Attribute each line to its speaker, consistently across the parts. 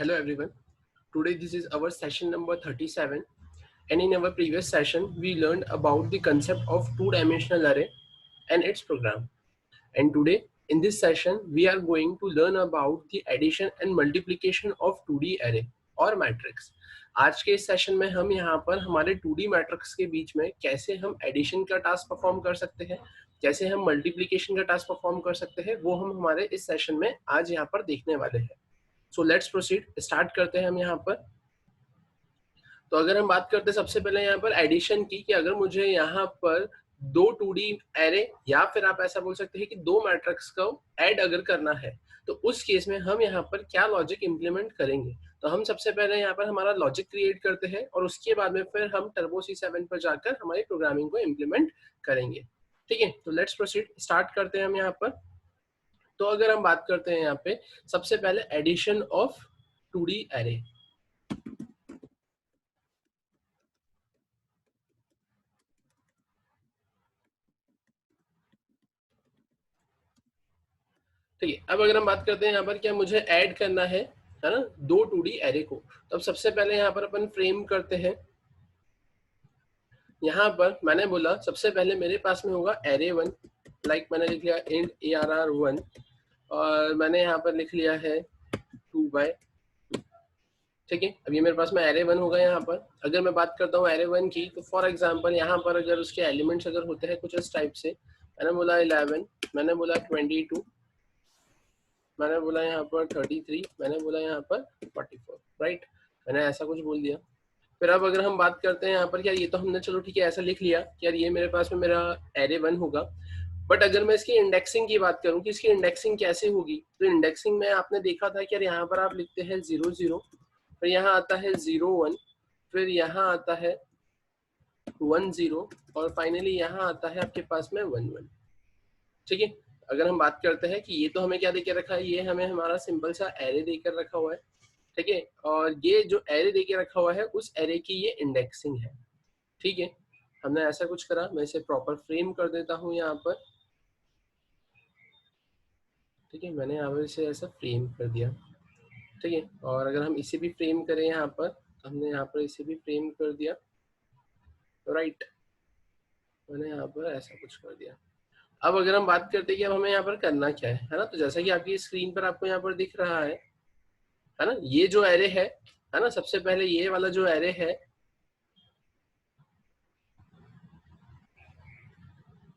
Speaker 1: Hello everyone. Today this is our session number 37, and in our previous session we learned about the concept of two-dimensional array and its program. And today in this session we are going to learn about the addition and multiplication of 2D array और matrix. आज के इस session में हम यहाँ पर हमारे 2D matrix के बीच में कैसे हम एडिशन का टास्क परफॉर्म कर सकते हैं, कैसे हम मल्टीप्लिकेशन का टास्क परफॉर्म कर सकते हैं, वो हम हमारे इस सेशन में आज यहाँ पर देखने वाले हैं. So let's proceed. स्टार्ट करते हैं हम यहाँ पर. तो अगर हम बात करते हैं सबसे पहले यहाँ पर एडिशन की, कि अगर मुझे यहाँ पर दो 2D एरे या फिर आप ऐसा बोल सकते हैं कि दो मैट्रिक्स को ऐड अगर करना है, तो उस केस में हम यहाँ पर क्या लॉजिक इंप्लीमेंट करेंगे. तो हम सबसे पहले यहाँ पर हमारा लॉजिक क्रिएट करते हैं और उसके बाद में फिर हम टर्बो C7 पर जाकर हमारी प्रोग्रामिंग को इम्प्लीमेंट करेंगे. ठीक है, तो लेट्स प्रोसीड. स्टार्ट करते हैं हम यहाँ पर. तो अगर हम बात करते हैं यहाँ पे सबसे पहले एडिशन ऑफ 2D एरे. ठीक है, अब अगर हम बात करते हैं यहाँ पर क्या मुझे ऐड करना है ना, दो 2D एरे को. तो अब सबसे पहले यहाँ पर अपन फ्रेम करते हैं. यहाँ पर मैंने बोला सबसे पहले मेरे पास में होगा एरे 1, लाइक मैंने लिख लिया इंट ARR1 और मैंने यहाँ पर लिख लिया है 2/2. ठीक है, अब ये मेरे पास में एरे 1 होगा. यहाँ पर अगर मैं बात करता हूँ एरे 1 की, तो फॉर एग्जांपल यहाँ पर अगर उसके एलिमेंट्स अगर होते हैं कुछ इस टाइप से, मैंने बोला 11, मैंने बोला 22, मैंने बोला यहाँ पर 33, मैंने बोला यहाँ पर 44, राइट. मैंने ऐसा कुछ बोल दिया. फिर अब अगर हम बात करते हैं यहाँ पर, क्या ये तो हमने चलो ठीक है ऐसा लिख लिया कि यार ये मेरे पास में मेरा एरे 1 होगा. बट अगर मैं इसकी इंडेक्सिंग की बात करूँ कि इसकी इंडेक्सिंग कैसे होगी, तो इंडेक्सिंग में आपने देखा था कि यार यहाँ पर आप लिखते हैं 0 0, फिर यहाँ आता है 0 1, फिर यहाँ आता है 1 0 और फाइनली यहाँ आता है आपके पास में 1 1. ठीक है, अगर हम बात करते हैं कि ये तो हमें क्या देके रखा है, ये हमें हमारा सिंपल सा एरे देकर रखा हुआ है. ठीक है, और ये जो एरे देके रखा हुआ है उस एरे की ये इंडेक्सिंग है. ठीक है, हमने ऐसा कुछ करा. मैं इसे प्रॉपर फ्रेम कर देता हूँ यहाँ पर. ठीक है, मैंने यहाँ पर इसे ऐसा फ्रेम कर दिया. ठीक है, और अगर हम इसे भी फ्रेम करें यहाँ पर, तो हमने यहाँ पर इसे भी फ्रेम कर दिया. राइट, मैंने यहाँ पर ऐसा कुछ कर दिया. अब अगर हम बात करते हैं कि अब हमें यहाँ पर करना क्या है ना, तो जैसा कि आपकी स्क्रीन पर आपको यहाँ पर दिख रहा है ना, ये जो एरे है ना, सबसे पहले ये वाला जो एरे है,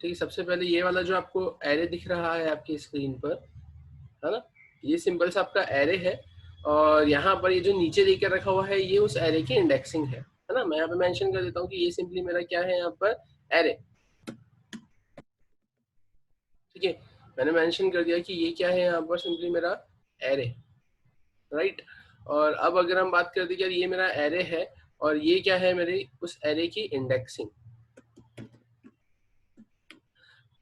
Speaker 1: ठीक है, सबसे पहले ये वाला जो आपको एरे दिख रहा है आपकी स्क्रीन पर, है ना, ये सिंपल सा आपका एरे है. और यहाँ पर ये जो नीचे देकर रखा हुआ है ये उस एरे की इंडेक्सिंग है ना. मैं यहाँ पे मेंशन कर देता हूँ कि ये सिंपली मेरा क्या है यहाँ पर एरे. ठीक है, मैंने मेंशन कर दिया कि ये क्या है यहाँ पर सिंपली मेरा एरे. राइट, और अब अगर हम बात करते हैं कि ये मेरा एरे है और ये क्या है मेरी उस एरे की इंडेक्सिंग.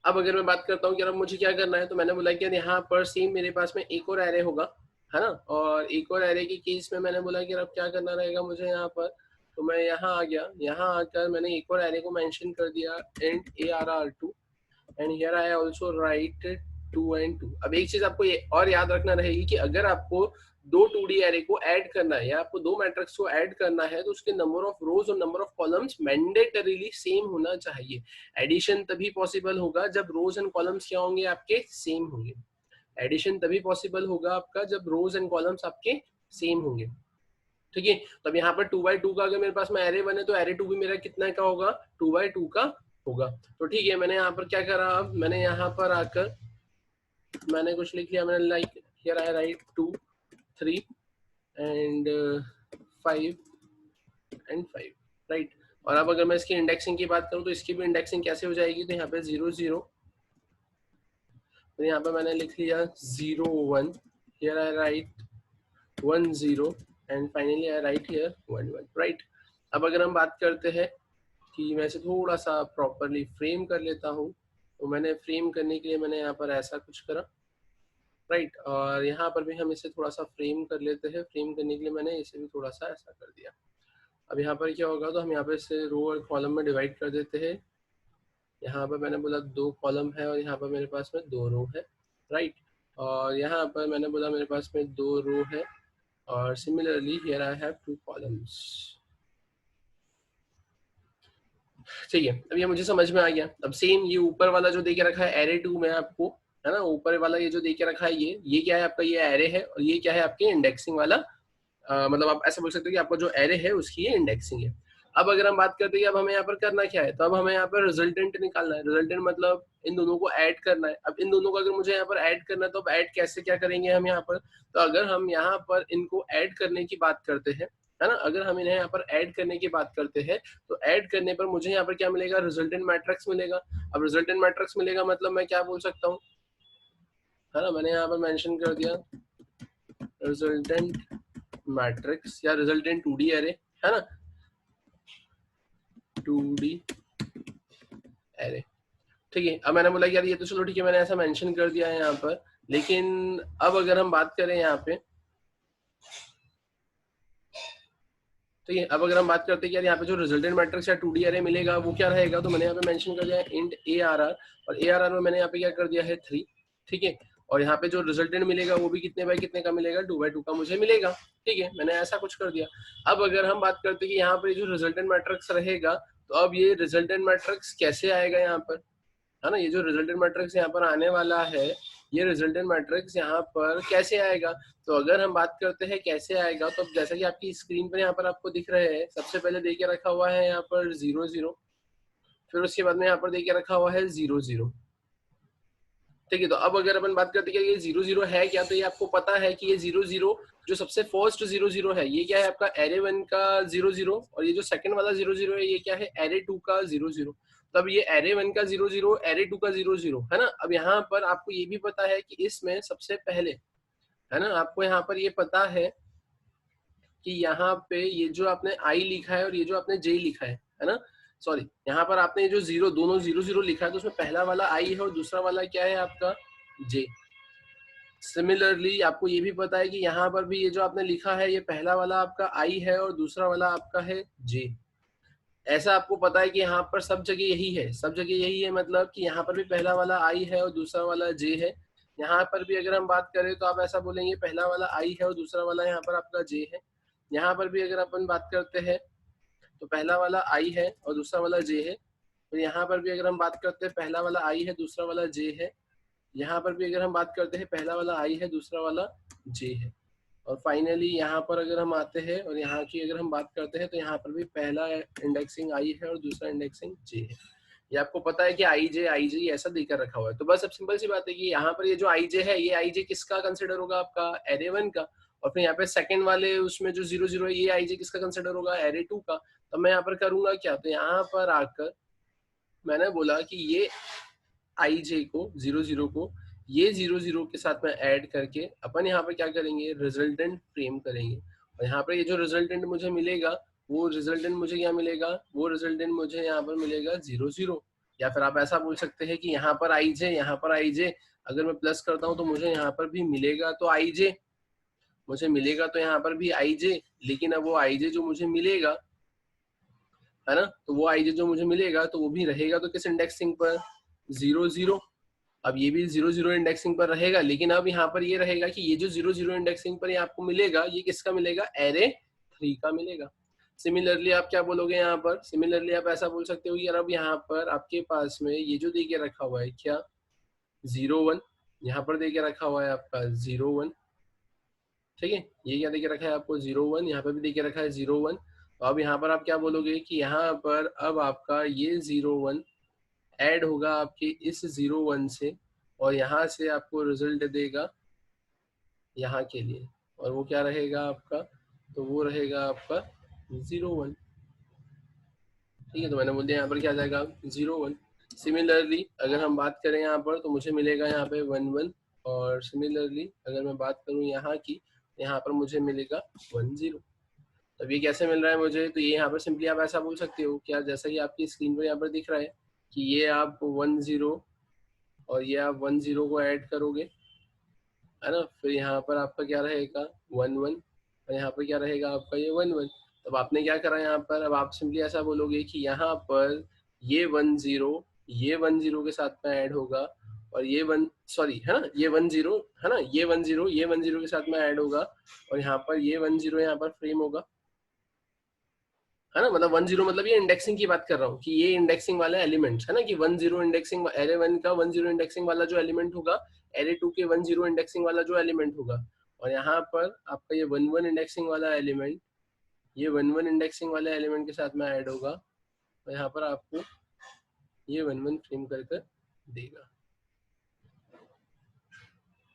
Speaker 1: अब अगर मैं बात करता हूँ कि अब मुझे क्या करना है, तो मैंने बोला कि यहाँ पर सेम मेरे पास में एक और एरे होगा, है ना. और एक और एरे के केस में मैंने बोला कि अब क्या करना रहेगा मुझे यहाँ पर, तो मैं यहाँ आ गया. यहाँ आकर मैंने एक और एरे को मेंशन कर दिया int ARR2 and here I also right 2 and 2. अब एक चीज आपको ये और याद रखना रहेगी कि अगर आपको दो 2D एरे को ऐड करना है या आपको दो मैट्रिक्स को ऐड करना है, तो उसके नंबर ऑफ रोज और number of columns mandatorily same होना चाहिए. एडिशन तभी पॉसिबल होगा जब रोज एंड कॉलम्स क्या होंगे, आपके सेम होंगे. एडिशन तभी पॉसिबल होगा आपका जब रोज एंड कॉलम्स आपके सेम होंगे. ठीक है, तो अब यहाँ पर 2/2 का अगर मेरे पास में एरे 1 है, तो एरे 2 भी मेरा कितना का होगा, 2/2 का होगा. तो ठीक है, मैंने यहाँ पर क्या करा, अब मैंने यहाँ पर आकर मैंने कुछ लिख लिया. मैंने like here I right 2 3 and 5 and 5, right. और अब अगर मैं इसकी इंडेक्सिंग की बात करूँ, तो इसकी भी इंडेक्सिंग कैसे हो जाएगी, तो यहाँ पे 0 0, तो यहाँ पे मैंने लिख लिया 0 1, here I right 1 0 and finally I right here 1 1, right. अब अगर हम बात करते हैं कि मैं इसे थोड़ा सा प्रॉपरली फ्रेम कर लेता हूँ, तो मैंने फ्रेम करने के लिए मैंने यहाँ पर ऐसा कुछ करा. राइट, और यहाँ पर भी हम इसे थोड़ा सा फ्रेम कर लेते हैं. फ्रेम करने के लिए मैंने इसे भी थोड़ा सा ऐसा कर दिया. अब यहाँ पर क्या होगा, तो हम यहाँ पर इसे रो और कॉलम में डिवाइड कर देते हैं. यहाँ पर मैंने बोला 2 कॉलम है और यहाँ पर मेरे पास में 2 रो है. राइट, और यहाँ पर मैंने बोला मेरे पास में 2 रो है और similarly here I have 2 columns. ठीक है, अब ये मुझे समझ में आ गया। अब सेम ये ऊपर वाला जो दे के रखा है एरे 2 में आपको, है ना, ऊपर वाला ये जो दे के रखा है ये क्या है आपका, ये एरे है, और ये क्या है आपके इंडेक्सिंग वाला, मतलब आप ऐसा बोल सकते हो कि आपका जो एरे है उसकी ये इंडेक्सिंग है। अब अगर हम बात करते हैं कि अब हमें यहाँ पर करना क्या है, तो अब हमें यहाँ पर रिजल्टेंट निकालना है। रिजल्टेंट मतलब इन दोनों को ऐड करना है। अब इन दोनों को अगर मुझे यहाँ पर ऐड करना है तो अब ऐड कैसे क्या करेंगे हम यहाँ पर, तो अगर हम यहाँ पर इनको ऐड करने की बात करते हैं, है ना, अगर हम इन्हें यहाँ पर ऐड करने की बात करते हैं तो ऐड करने पर मुझे यहाँ पर क्या मिलेगा, रिजल्टेंट मैट्रिक्स मिलेगा। अब रिजल्टेंट मैट्रिक्स मिलेगा मतलब मैं क्या बोल सकता हूँ, है ना, मैंने यहाँ पर मेंशन कर दिया रिजल्टेंट मैट्रिक्स या रिजल्टेंट 2D एरे, है ना, 2D एरे। ठीक है, अब मैंने बोला कि यार ये तो चलो ठीक है, मैंने ऐसा मेंशन कर दिया है यहाँ पर, लेकिन अब अगर हम बात करें यहाँ पे, ठीक है, अब अगर हम बात करते हैं कि यार यहाँ पे जो रिजल्टेंट मैट्रिक्स या 2D एरे मिलेगा वो क्या रहेगा, तो मैंने यहाँ पे मेंशन कर दिया है इंट ARR, और ARR में मैंने यहाँ पे क्या कर दिया है 3। ठीक है, और यहाँ पे जो रिजल्टेंट मिलेगा वो भी कितने बाय कितने का मिलेगा, 2/2 का मुझे मिलेगा। ठीक है, मैंने ऐसा कुछ कर दिया। अब अगर हम बात करते हैं कि यहाँ पे जो रिजल्टेंट मैट्रिक्स रहेगा, तो अब ये रिजल्टेंट मैट्रिक्स कैसे आएगा यहाँ पर, है ना, ये जो रिजल्टेंट मैट्रिक्स यहाँ पर आने वाला है, ये रिजल्टेंट मैट्रिक्स यहाँ पर कैसे आएगा, तो अगर हम बात करते हैं कैसे आएगा, तो जैसा कि आपकी स्क्रीन पर यहाँ पर आपको दिख रहे हैं, सबसे पहले देके रखा हुआ है यहाँ पर 0 0, फिर उसके बाद में यहाँ पर देके रखा हुआ है 0 0। ठीक है, तो अब अगर अपन बात करते हैं कि ये 0 0 है क्या, तो ये आपको पता है कि ये 0 0 जो सबसे फर्स्ट 0 0 है ये क्या है आपका एरे 1 का 0 0, और ये जो सेकंड वाला 0 0 है ये क्या है एरे 2 का 0 0। तब ये एरे 1 का 0 0, एरे 2 का 0 0, है ना। अब यहाँ पर आपको ये भी पता है कि इसमें सबसे पहले, है ना, आपको यहाँ पर ये पता है कि यहाँ पे ये जो आपने आई लिखा है और ये जो आपने जे लिखा है ना, सॉरी, यहाँ पर आपने ये जो जीरो, दोनों 0 0 लिखा है, तो उसमें पहला वाला आई है और दूसरा वाला क्या है आपका जे। सिमिलरली आपको ये भी पता है कि यहाँ पर भी ये जो आपने लिखा है ये पहला वाला आपका आई है और दूसरा वाला आपका है जे। ऐसा आपको पता है कि यहाँ पर सब जगह यही है, सब जगह यही है, मतलब कि यहाँ पर भी पहला वाला आई है और दूसरा वाला जे है। यहाँ पर भी अगर हम बात करें तो आप ऐसा बोलेंगे पहला वाला आई है और दूसरा वाला यहाँ पर आपका जे है। यहाँ पर भी अगर अपन बात करते हैं तो पहला वाला आई है और दूसरा वाला जे है। तो यहाँ पर भी अगर हम बात करते हैं पहला वाला आई है दूसरा वाला जे है। यहाँ पर भी अगर हम बात करते हैं पहला वाला आई है दूसरा वाला जे है। और फाइनली यहाँ पर अगर हम आते हैं और यहाँ की अगर हम बात करते हैं तो यहाँ पर भी पहला इंडेक्सिंग आई है और दूसरा इंडेक्सिंग जे है। ये आपको पता है कि आई जे ऐसा देकर रखा हुआ है। तो बस अब सिंपल सी बात है कि यहाँ पर ये जो आई जे है ये आई जे किसका कंसिडर होगा आपका एरे 1 का, और फिर यहाँ पे सेकंड वाले उसमें जो 0 0 है ये आई जे किसका कंसिडर होगा एरे 2 का। तो मैं यहाँ पर करूंगा क्या, तो यहाँ पर आकर मैंने बोला कि ये आई जे को 0 0 को ये 0 0 के साथ में ऐड करके अपन यहाँ पर क्या करेंगे रिजल्टेंट फ्रेम करेंगे। और यहाँ पर ये जो रिजल्टेंट मुझे मिलेगा वो रिजल्टेंट मुझे क्या मिलेगा, वो रिजल्टेंट मुझे यहाँ पर मिलेगा 0 0। या फिर आप ऐसा बोल सकते हैं कि यहाँ पर आई जे, यहाँ पर आई जे अगर मैं प्लस करता हूँ तो मुझे यहाँ पर भी मिलेगा तो आई जे, मुझे मिलेगा तो यहाँ पर भी आई जे। लेकिन अब वो आई जे जो मुझे मिलेगा, है ना, तो वो आई जे जो मुझे मिलेगा तो वो भी रहेगा तो किस इंडेक्सिंग पर 0 0। अब ये भी 0 0 इंडेक्सिंग पर रहेगा, लेकिन अब यहाँ पर ये रहेगा कि ये जो 0 0 इंडेक्सिंग पर ये आपको मिलेगा ये किसका मिलेगा एरे 3 का मिलेगा। सिमिलरली आप क्या बोलोगे यहाँ पर, सिमिलरली आप ऐसा बोल सकते हो यार अब यहाँ पर आपके पास में ये जो दे के रखा हुआ है क्या 0 1, यहाँ पर दे के रखा हुआ है आपका 0 1। ठीक है, ये क्या दे के रखा है आपको 0 1, यहाँ पर भी दे के रखा है 0 1। तो अब यहाँ पर आप क्या बोलोगे कि यहाँ पर अब आपका ये 0 1 ऐड होगा आपके इस 0 1 से, और यहाँ से आपको रिजल्ट देगा यहाँ के लिए, और वो क्या रहेगा आपका, तो वो रहेगा आपका 0 1। ठीक है, तो मैंने बोल दिया यहाँ पर क्या जाएगा 0 1। सिमिलरली अगर हम बात करें यहाँ पर तो मुझे मिलेगा यहाँ पे 1 1, और सिमिलरली अगर मैं बात करूँ यहाँ की, यहाँ पर मुझे मिलेगा 1 0। अब ये कैसे मिल रहा है मुझे, तो ये यहाँ पर सिंपली आप ऐसा बोल सकते हो क्या, जैसा कि आपकी स्क्रीन पर यहाँ पर दिख रहा है कि ये आप 1 0 और ये आप 1 0 को ऐड करोगे, है ना, फिर यहाँ पर आपका क्या रहेगा 1 1, और यहाँ पर क्या रहेगा आपका ये 1 1। तब आपने क्या करा यहाँ पर, अब आप सिंपली ऐसा बोलोगे कि यहाँ पर ये 1 0 ये 1 0 के साथ में ऐड होगा, और ये 1 सॉरी है ना, ये 1 0 है ना, ये 1 0 ये 1 0 के साथ में ऐड होगा और यहाँ पर ये 1 0 यहाँ पर फ्रेम होगा, है ना। मतलब 1 0 मतलब ये इंडेक्सिंग की बात कर रहा हूँ कि ये इंडेक्सिंग वाला एलिमेंट है ना, कि 1 0 इंडेक्सिंग एरे 1 का 1 0 इंडेक्सिंग वाला जो एलिमेंट होगा, एरे 2 के 1 0 इंडेक्सिंग वाला जो एलिमेंट होगा, और यहाँ पर आपका ये 1 1 इंडेक्सिंग वाला एलिमेंट, ये 1 1 इंडेक्सिंग वाले एलिमेंट के साथ में ऐड होगा और यहाँ पर आपको ये 1 1 फ्रेम करके देगा।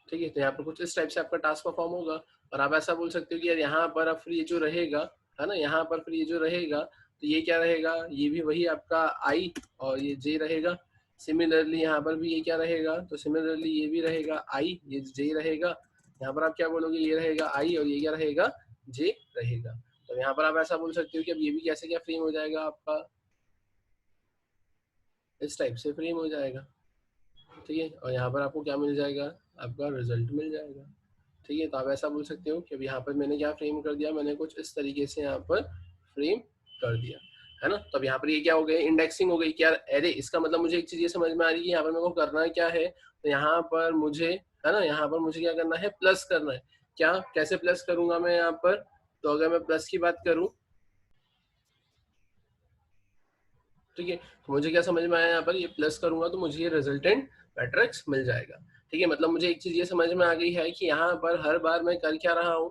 Speaker 1: ठीक है, तो यहाँ पर कुछ इस टाइप से आपका टास्क परफॉर्म होगा। और आप ऐसा बोल सकते हो कि यार यहाँ पर अब फिर ये जो रहेगा, है ना, यहाँ पर फिर ये जो रहेगा तो ये क्या रहेगा, ये भी वही आपका आई और ये जे रहेगा। सिमिलरली यहाँ पर भी ये क्या रहेगा, तो सिमिलरली ये भी रहेगा आई, ये जे रहेगा। यहाँ पर आप क्या बोलोगे, ये रहेगा आई और ये क्या रहेगा, जे रहेगा। तो यहाँ पर आप ऐसा बोल सकते हो कि अब ये भी कैसे क्या फ्रेम हो जाएगा आपका, इस टाइप से फ्रेम हो जाएगा। ठीक है, और यहाँ पर आपको क्या मिल जाएगा, आपका रिजल्ट मिल जाएगा। ठीक है, तो आप ऐसा बोल सकते हो कि अब यहाँ पर मैंने क्या फ्रेम कर दिया, मैंने कुछ इस तरीके से यहाँ पर फ्रेम कर दिया, है ना। तो अब यहाँ पर ये क्या हो गया, इंडेक्सिंग हो गई। क्या एरे, इसका मतलब मुझे एक चीज ये समझ में आ रही है कि यहाँ पर मेरे को करना क्या है, तो यहाँ पर मुझे, है ना, यहाँ पर मुझे क्या करना है, प्लस करना है। क्या, कैसे प्लस करूंगा मैं यहाँ पर, तो अगर मैं प्लस की बात करूं, ठीक है, तो मुझे क्या समझ में आया, यहाँ पर ये प्लस करूंगा तो मुझे ये रिजल्टेंट मैट्रिक्स मिल जाएगा। ठीक है, मतलब मुझे एक चीज ये समझ में आ गई है कि यहाँ पर हर बार मैं कर क्या रहा हूँ,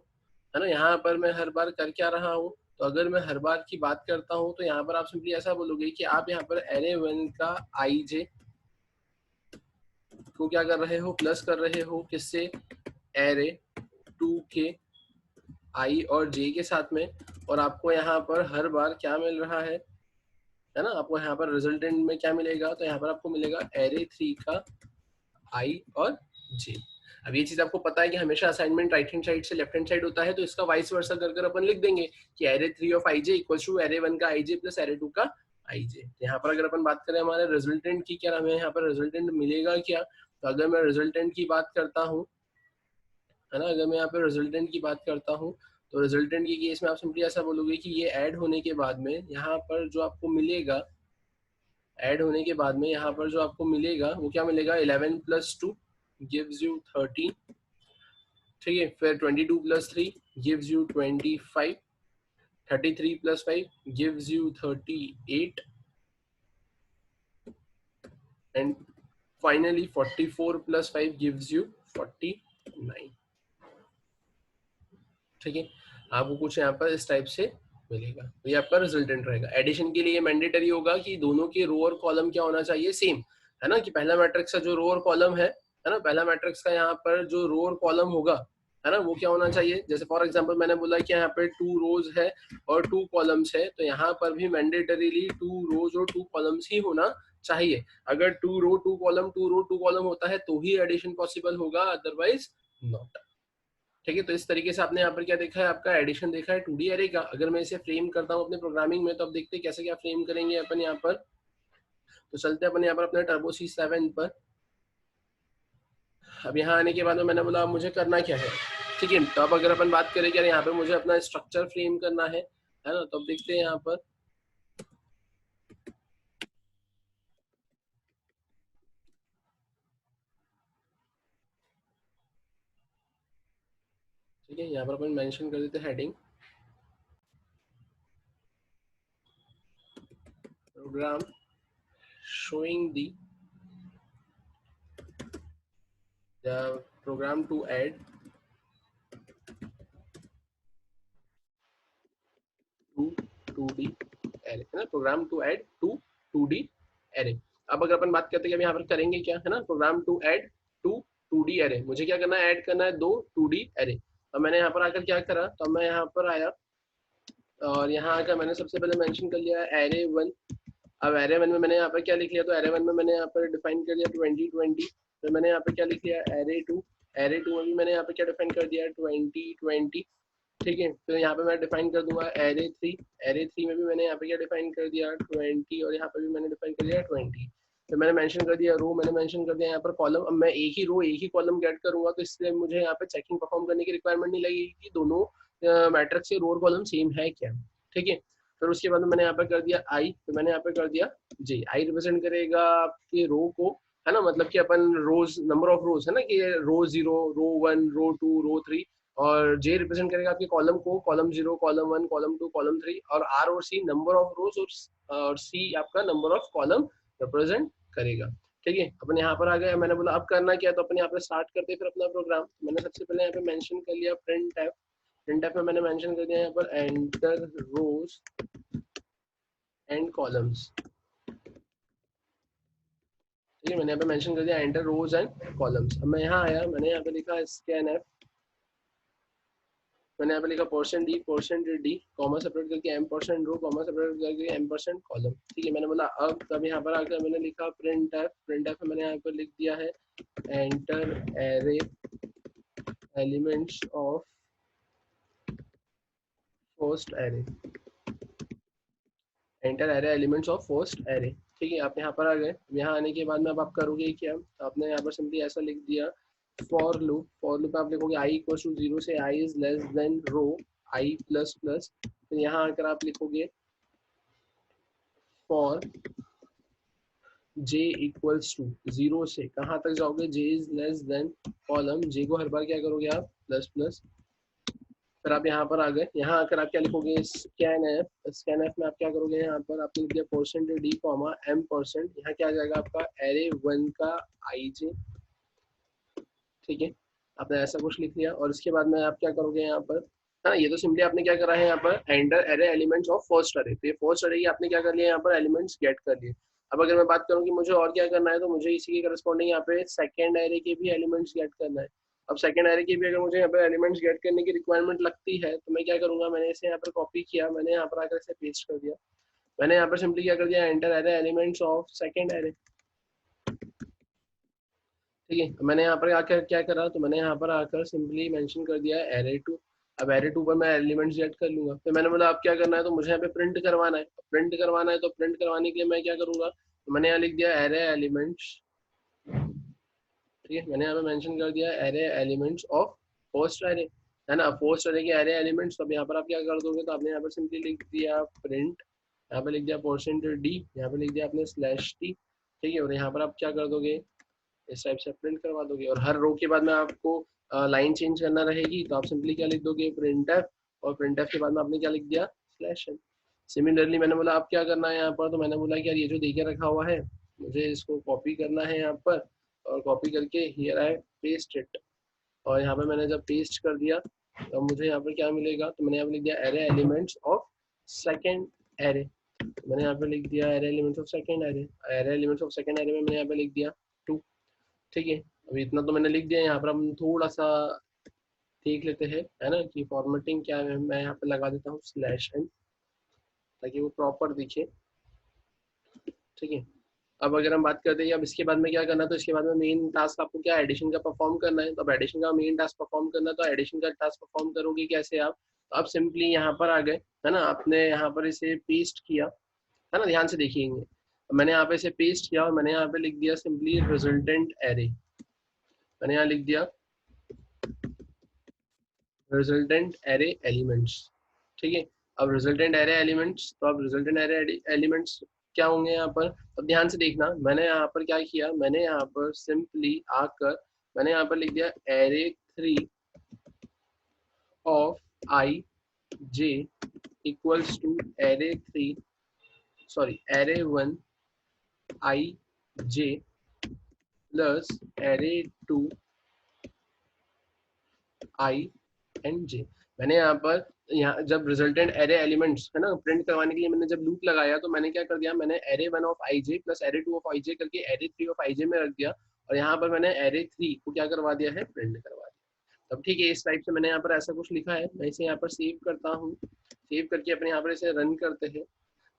Speaker 1: है ना, यहाँ पर मैं हर बार कर क्या रहा हूँ। तो अगर मैं हर बार की बात करता हूँ तो यहाँ पर आप सिंपली ऐसा बोलोगे कि आप यहाँ पर एरे 1 का आई जे को क्या कर रहे हो, प्लस कर रहे हो, किससे, एरे 2 के आई और जे के साथ में। और आपको यहाँ पर हर बार क्या मिल रहा है ना, आपको यहाँ पर रिजल्टेंट में क्या मिलेगा, तो यहाँ पर आपको मिलेगा एरे 3 का आई और जे। अब ये चीज आपको पता है कि हमेशा असाइनमेंट राइट हैंड साइड से लेफ्ट हैंड साइड होता है, तो इसका वाइस वर्सा कर अपन लिख देंगे कि array 3 of I j equal to array 1 का आई जे प्लस एरे 2 का आई जे। यहाँ पर अगर अपन बात करें हमारे रिजल्टेंट की, क्या हमें यहाँ पर रिजल्टेंट मिलेगा क्या, तो अगर मैं रिजल्टेंट की बात करता हूँ, है ना, अगर मैं यहाँ पे रिजल्टेंट की बात करता हूँ, तो रिजल्टेंट के केस में आप सिंपली ऐसा बोलोगे कि ये ऐड होने के बाद में यहाँ पर जो आपको मिलेगा, ऐड होने के बाद में यहाँ पर जो आपको मिलेगा वो क्या मिलेगा, 11 प्लस 2 गिव्स यू 13। ठीक है, फिर 22 plus 3 gives you 25, 33 plus 5 gives you 38 and finally 44 plus 5 gives you 49। ठीक है, आपको कुछ यहाँ पर इस टाइप से मिलेगा, तो ये आपका रिजल्टेंट रहेगा। एडिशन के लिए मैंडेटरी होगा कि दोनों के रो और कॉलम क्या होना चाहिए, सेम, है ना, कि पहला मैट्रिक्स का जो रो और कॉलम है ना, पहला मैट्रिक्स का यहाँ पर जो रो और कॉलम होगा, है ना, वो क्या होना चाहिए। जैसे फॉर एग्जांपल मैंने बोला कि यहाँ पे 2 रोज है और 2 कॉलम्स है, तो यहाँ पर भी मैंडेटरीली 2 रोज और 2 कॉलम्स ही होना चाहिए। अगर 2 रो 2 कॉलम 2 रो 2 कॉलम होता है तो ही एडिशन पॉसिबल होगा, अदरवाइज नॉट। ठीक है, तो इस तरीके से आपने यहाँ पर क्या देखा है, आपका एडिशन देखा है 2D एरे का। अगर मैं इसे फ्रेम करता हूँ अपने प्रोग्रामिंग में, तो अब देखते हैं कैसे क्या फ्रेम करेंगे अपन यहाँ पर। तो चलते हैं अपन यहाँ पर अपने टर्बो C7 पर। अब यहाँ आने के बाद में मैंने बोला अब मुझे करना क्या है। ठीक है, तो अब अगर अपन बात करें कि यहाँ पे मुझे अपना स्ट्रक्चर फ्रेम करना है ना, तो अब देखते हैं यहाँ पर। ठीक है, यहाँ पर अपन मेंशन कर देते हैं heading program showing the program to add 2D array, है ना, program to add 2D array। अब अगर अपन बात करते हैं कि यहाँ पर करेंगे क्या, है ना, program to add 2D array, मुझे क्या करना है, ऐड करना है 2D array। अब मैंने यहाँ पर आकर क्या करा, तो मैं यहाँ पर आया और यहाँ आकर मैंने सबसे पहले मेंशन कर लिया एरे 1। अब एरे 1 में मैंने यहाँ पर क्या लिख लिया, तो एरे 1 में मैंने यहाँ पर डिफाइन कर दिया 2020। फिर मैंने यहाँ पर क्या लिख लिया, एरे 2, एरे 2 में भी मैंने यहाँ पर क्या डिफाइन कर दिया 2020। ठीक है, तो यहाँ पे मैं डिफाइन कर दूंगा एरे 3, एरे 3 में भी मैंने यहाँ पे क्या डिफाइन कर दिया 20 और यहाँ पे भी मैंने डिफाइन कर दिया 20। तो मैंने मेंशन कर दिया रो, मैंने मेंशन कर दिया यहाँ पर कॉलम। अब मैं एक ही रो एक ही कॉलम गेट करूंगा, तो इसलिए मुझे यहाँ पे चेकिंग परफॉर्म करने की रिक्वायरमेंट नहीं लगेगी कि दोनों मैट्रिक्स के रो और कॉलम सेम है क्या। ठीक है, फिर उसके बाद मैंने यहाँ पे कर दिया आई, तो मैंने यहाँ पे कर दिया जे। आई रिप्रेजेंट करेगा आपके रो को है ना, मतलब कि अपन रोज, नंबर ऑफ रोज है ना, कि रो 0, रो 1, रो 2, रो 3, और जे रिप्रेजेंट करेगा आपके कॉलम को, कॉलम 0, कॉलम 1, कॉलम 2, कॉलम 3, और आर और सी नंबर ऑफ रोज, और सी आपका नंबर ऑफ कॉलम रिप्रेजेंट करेगा। ठीक है, अपन यहाँ पर आ गए। मैंने बोला अब करना क्या है, तो अपन यहाँ पे स्टार्ट करते हैं फिर अपना प्रोग्राम। मैंने सबसे पहले यहाँ पे मेंशन कर लिया प्रिंट एफ। प्रिंट एफ में मैंने मेंशन कर दिया यहाँ पर एंटर रोज एंड कॉलम्स। ठीक है, मैंने यहाँ पे मेंशन कर दिया एंटर रोज एंड कॉलम्स। अब मैं यहाँ आया, मैंने यहाँ पे लिखा स्कैन एफ, मैंने यहाँ पे लिखा %d कॉमा सेपरेट करके m%रो कॉमा सेपरेट करके m%कॉलम। ठीक है, मैंने बोला अब तब यहाँ पर आकर मैंने लिखा प्रिंट एफ। प्रिंट एफ में मैंने यहाँ पर लिख दिया है enter array elements of first array, enter array elements of first array. ठीक है, आप यहाँ पर आ गए। यहाँ आने के बाद में अब आप करोगे क्या, आपने यहाँ पर सिंपली ऐसा लिख दिया फॉर लूप। फॉर लूप आप लिखोगे i इक्वल टू 0 से i is less than row i plus plus. फिर यहाँ आकर आप लिखोगे फॉर j इक्वल्स टू 0 से कहाँ तक जाओगे, j is less then column, j को हर बार क्या करोगे आप प्लस प्लस। फिर आप यहाँ पर आ गए। यहाँ आकर आप क्या लिखोगे स्कैन एफ। स्कैन एफ में आप क्या करोगे, यहाँ पर आपने लिख दिया %d कॉमा m%। यहाँ क्या आ जाएगा आपका एरे 1 का ij। ठीक है, आपने ऐसा कुछ लिख लिया, और इसके बाद में आप क्या करोगे यहाँ पर, हाँ ये तो सिंपली आपने क्या करा है यहाँ पर enter array elements of first array. तो ये फर्स्ट एरे की आपने क्या कर लिया यहाँ पर एलिमेंट्स गेट कर लिए। अब अगर मैं बात करूँ कि मुझे और क्या करना है, तो मुझे इसी के करस्पॉन्डिंग यहाँ पे सेकंड एरे के भी एलिमेंट्स गेट करना है। अब सेकंड एरे की भी अगर मुझे यहाँ पर एलिमेंट्स गेट करने की रिक्वायरमेंट लगती है, तो मैं क्या करूंगा, मैंने इसे यहाँ पर कॉपी किया, मैंने यहाँ पर आकर इसे पेस्ट कर दिया। मैंने यहाँ पर सिंपली क्या कर दिया enter array elements of second array. ठीक है, मैंने यहाँ पर आकर क्या करा, तो मैंने यहाँ पर आकर सिंपली मेंशन कर दिया है एरे 2। अब एरे 2 पर मैं एलिमेंट्स ऐड कर लूंगा। फिर मैंने बोला अब क्या करना है, तो मुझे यहाँ पे प्रिंट करवाना है। प्रिंट करवाना है, तो प्रिंट करवाने के लिए मैं क्या करूंगा, तो मैंने यहाँ लिख दिया एरे एलिमेंट्स। ठीक है, मैंने यहाँ पे मेंशन कर दिया array elements of first array, है ना, फर्स्ट एरे के एरे एलिमेंट्स। तो अब यहाँ पर आप क्या कर दोगे, तो आपने यहाँ पर सिंपली लिख दिया प्रिंट, यहाँ पे लिख दिया %d, यहाँ पे लिख दिया आपने /t। ठीक है, और यहाँ पर आप क्या कर दोगे, इस टाइप से प्रिंट करवा दोगे। और हर रो के बाद में आपको लाइन चेंज करना रहेगी, तो आप सिंपली क्या लिख दोगे प्रिंट एफ, और प्रिंट एफ के बाद में आपने क्या लिख दिया /n। सिमिलरली मैंने बोला अब क्या करना है यहाँ पर, तो मैंने बोला कि यार ये जो देके रखा हुआ है, मुझे इसको कॉपी करना है यहाँ पर, और कॉपी करके हियर आई पेस्ट इट। और यहाँ पे मैंने जब पेस्ट कर दिया, तो मुझे यहाँ पर क्या मिलेगा, तो मैंने यहाँ पे लिख दिया array elements of second array. मैंने यहाँ पे लिख दिया array elements of second array. Array elements of second array में मैंने यहाँ पे लिख दिया 2। ठीक है, अभी इतना तो मैंने लिख दिया। यहाँ पर हम थोड़ा सा देख लेते हैं, है ना, कि फॉर्मेटिंग क्या है। मैं यहाँ पे लगा देता हूँ /n, ताकि वो प्रॉपर दिखे। ठीक है, अब अगर हम बात करते हैं अब इसके बाद में क्या करना है, तो इसके बाद में मेन टास्क आपको क्या एडिशन का परफॉर्म करना है। तो अब एडिशन का मेन टास्क परफॉर्म करना है, तो एडिशन का टास्क परफॉर्म करोगे कैसे आप, तो आप सिंपली यहाँ पर आ गए, है ना, आपने यहाँ पर इसे पेस्ट किया, है ना, ध्यान से देखिएंगे। मैंने यहाँ पे इसे पेस्ट किया, और मैंने यहाँ पे लिख दिया सिंपली रिजल्टेंट एरे। मैंने यहाँ लिख दिया रिजल्टेंट एरे एलिमेंट्स। ठीक है, अब रिजल्टेंट एरे एलिमेंट्स, तो अब रिजल्टेंट एरे एलिमेंट्स क्या होंगे यहाँ पर, अब ध्यान से देखना। मैंने यहाँ पर क्या किया, मैंने यहाँ पर सिंपली आकर मैंने यहाँ पर लिख दिया array 3 of I J equals to array 3, sorry array 1 I J plus array 2 I and J. मैंने यहाँ पर यहाँ जब रिजल्टेंट एरे एलिमेंट्स है ना प्रिंट करवाने के लिए मैंने जब लूप लगाया, तो मैंने क्या कर दिया, मैंने array 1 of I J plus array 2 of I J करके एरे 3 ऑफ आई जे में रख दिया, और यहाँ पर मैंने एरे 3 को क्या करवा दिया है, प्रिंट करवा दिया। तब ठीक है, इस टाइप से मैंने यहाँ पर ऐसा कुछ लिखा है। मैं इसे यहाँ पर सेव करता हूँ। सेव करके अपने यहाँ पर इसे रन करते हैं।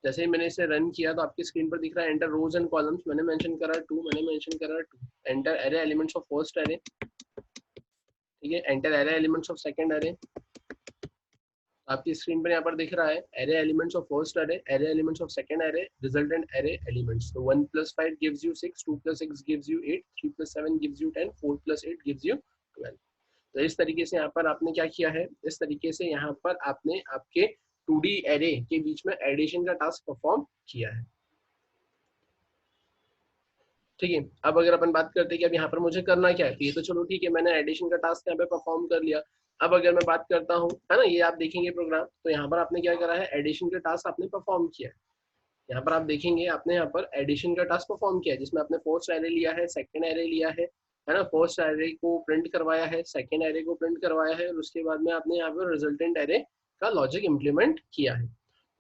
Speaker 1: जैसे ही मैंने इसे रन किया, तो आपकी स्क्रीन पर दिख रहा है एंटर रोज एंड कॉलम्स। मैंने मेंशन करा 2, मैंने मेंशन करा 2, enter array elements of first array. ठीक है, enter array elements of second array. आपकी स्क्रीन पर यहाँ पर दिख रहा है array elements of first array, array elements of second array, resultant array elements. तो 1 + 5 gives you 6, 2 + 6 gives you 8, 3 + 7 gives you 10, 4 + 8 gives you 12। तो इस तरीके से यहाँ पर आपने क्या किया है, इस तरीके से यहाँ पर आपने आपके 2D एरे के बीच में एडिशन का टास्क परफॉर्म किया है। ठीक है। अब अगर अपन बात करते हैं कि अब यहाँ पर मुझे करना क्या है, तो ये तो चलो ठीक है, मैंने एडिशन का टास्क यहाँ पे परफॉर्म कर लिया। अब अगर मैं बात करता हूँ, है ना, ये आप देखेंगे प्रोग्राम, तो यहाँ पर आपने क्या करा है, एडिशन का टास्क आपने परफॉर्म किया है। यहाँ पर आप देखेंगे आपने यहाँ पर एडिशन का टास्क परफॉर्म किया है, जिसमें आपने फर्स्ट एरे लिया है, सेकंड एरे लिया है ना, फर्स्ट एरे को प्रिंट करवाया है, सेकंड एरे को प्रिंट करवाया है, और उसके बाद में आपने यहाँ पर रिजल्टेंट एरे का लॉजिक इम्प्लीमेंट किया है।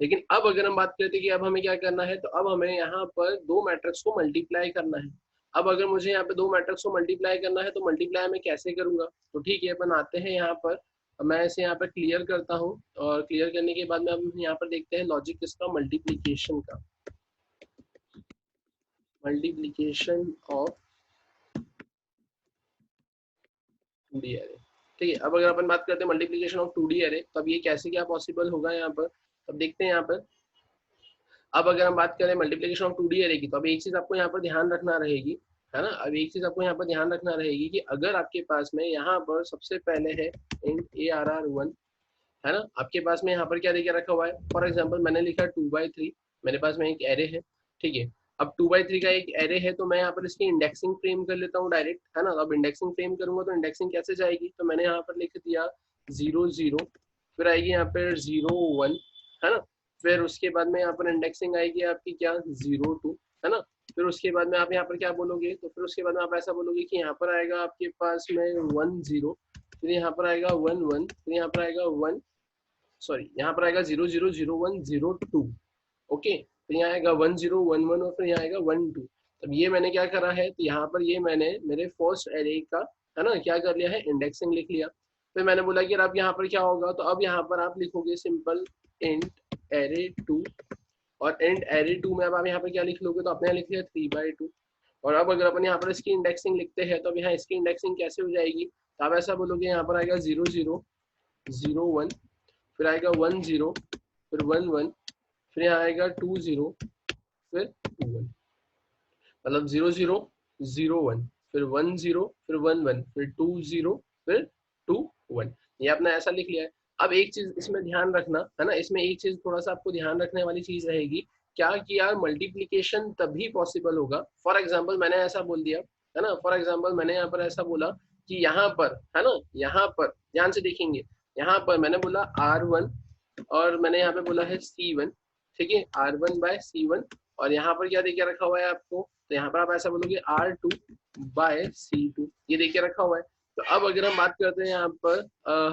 Speaker 1: लेकिन अब अगर हम बात करते हैं कि अब हमें क्या करना है, तो अब हमें यहाँ पर दो मैट्रिक्स को मल्टीप्लाई करना है। अब अगर मुझे यहाँ पे दो मैट्रिक्स को मल्टीप्लाई करना है, तो मल्टीप्लाई मैं कैसे करूंगा, तो ठीक है अपन आते हैं यहाँ पर, मैं इसे यहाँ पर क्लियर करता हूँ, और क्लियर करने के बाद में हम यहाँ पर देखते हैं लॉजिक किसका, मल्टीप्लीकेशन का, मल्टीप्लीकेशन ऑफ 2D एरे। ठीक है। अब अगर अपन बात करते हैं मल्टीप्लीकेशन ऑफ 2D एरे, तब ये कैसे क्या पॉसिबल होगा यहाँ पर, अब देखते हैं यहाँ पर। अब अगर हम बात करें मल्टीप्लिकेशन ऑफ 2D एरे की, तो अब एक चीज आपको यहाँ पर ध्यान रखना रहेगी, है ना, अब एक चीज आपको यहाँ पर ध्यान रखना रहेगी कि अगर आपके पास में यहाँ पर सबसे पहले है int ARR1, है ना, आपके पास में यहाँ पर क्या लेके रखा हुआ है, फॉर एग्जाम्पल मैंने लिखा 2/3, मेरे पास में एक एरे है, ठीक है। अब 2/3 का एक एरे है, तो मैं यहाँ पर इसकी इंडेक्सिंग फ्रेम कर लेता हूँ डायरेक्ट, है ना। अब इंडेक्सिंग फ्रेम करूंगा तो इंडेक्सिंग कैसे जाएगी, तो मैंने यहाँ पर लिख दिया 0 0, फिर आएगी यहाँ पर 0 1, है ना, फिर उसके बाद में यहाँ पर इंडेक्सिंग आएगी आपकी क्या 0 2, है ना, फिर उसके बाद में आप यहाँ पर क्या बोलोगे, तो फिर उसके बाद में आप ऐसा बोलोगे कि यहाँ पर आएगा आपके पास में 1 0, फिर यहाँ पर आएगा 1 1, फिर यहाँ पर आएगा 1, सॉरी यहाँ पर आएगा 0 0 0 1 0 2, ओके, फिर यहाँ आएगा 1 0 1 1, और फिर यहाँ आएगा 1 2। अब ये मैंने क्या करा है, तो यहाँ पर ये मैंने मेरे फर्स्ट एरे का, है ना, क्या कर लिया है, इंडेक्सिंग लिख लिया। फिर मैंने बोला कि अब यहाँ पर क्या होगा, तो अब यहाँ पर आप लिखोगे सिंपल इंट एरे 2, और इंट एरे 2 में अब आप यहाँ पर क्या लिख लोगे, तो आपने लिख लिया 3/2। और अब अगर अपन यहाँ पर इसकी इंडेक्सिंग लिखते हैं, तो अब यहाँ इसकी इंडेक्सिंग कैसे हो जाएगी, तो आप ऐसा बोलोगे यहाँ पर आएगा 0 0 0 1, फिर आएगा 1 0, फिर 1 1, फिर यहाँ आएगा 2 0, फिर 2 1, मतलब 0 0 0 1, फिर 1 0, फिर 1 1, फिर 2 0, फिर 2 1, ये आपने ऐसा लिख लिया है। अब एक चीज इसमें ध्यान रखना, है ना, इसमें एक चीज थोड़ा सा आपको ध्यान रखने वाली चीज रहेगी, क्या कि यार मल्टीप्लीकेशन तभी पॉसिबल होगा, फॉर एग्जाम्पल मैंने ऐसा बोल दिया, है ना, फॉर एग्जाम्पल मैंने यहाँ पर ऐसा बोला कि यहाँ पर, है ना, यहाँ पर ध्यान से देखेंगे, यहाँ पर मैंने बोला R1, और मैंने यहाँ पे बोला है C1, ठीक है, R1/C1, और यहाँ पर क्या देके रखा हुआ है आपको, तो यहाँ पर आप ऐसा बोलोगे R2/C2, ये देके रखा हुआ है। तो अब अगर हम बात करते हैं यहाँ पर